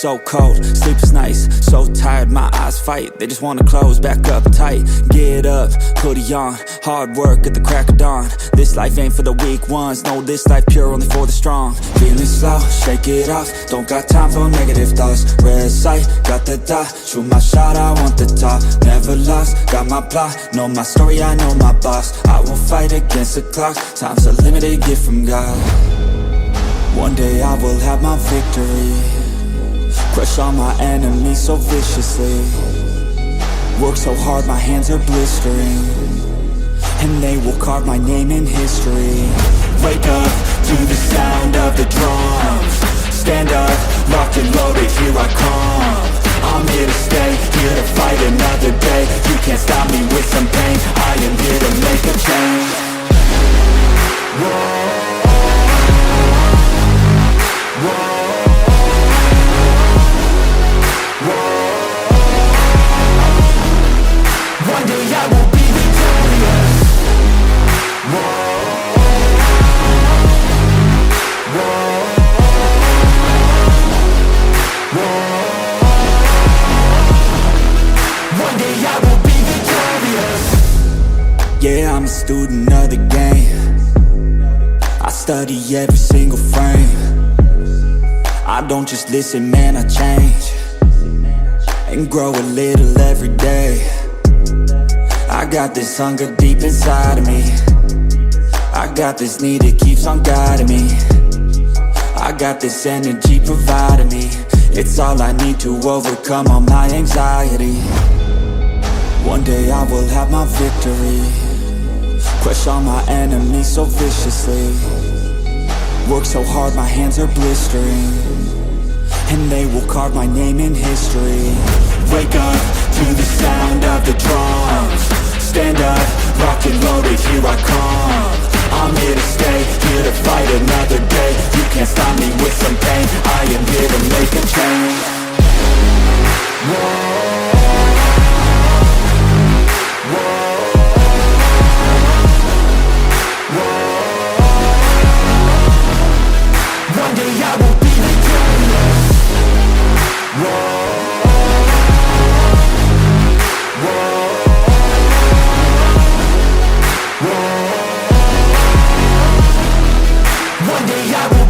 so cold, sleep is nice. So tired, my eyes fight, they just wanna close back up tight. Get up, hoodie on, hard work at the crack of dawn. This life ain't for the weak ones, no, this life pure, only for the strong. Feeling slow, shake it off, don't got time for negative thoughts. Red sight, got the dot, shoot my shot, I want the top. Never lost, got my plot, know my story, I know my boss. I won't fight against the clock, time's a limited gift from God. One day I will have my victory, crush all my enemies so viciously. Work so hard my hands are blistering, and they will carve my name in history. Wake up to the sound of the drums, stand up, locked and loaded, here I come. I'm here to stay, here to fight another day. You can't stop me with some pain, I am here to make a change. Whoa. One day I will be victorious. One day I will be victorious. Yeah, I'm a student of the game, I study every single frame. I don't just listen, man, I change and grow a little every day. I got this hunger deep inside of me, I got this need that keeps on guiding me. I got this energy providing me, it's all I need to overcome all my anxiety. One day I will have my victory, crush all my enemies so viciously. Work so hard my hands are blistering, and they will carve my name in history. Wake up to the sound of the drums, stand up, locked and loaded, here I come. I'm here to stay, here to fight another day. You can't stop me with some pain, I am here to make a change. Whoa. One day I will be victorious. One day I will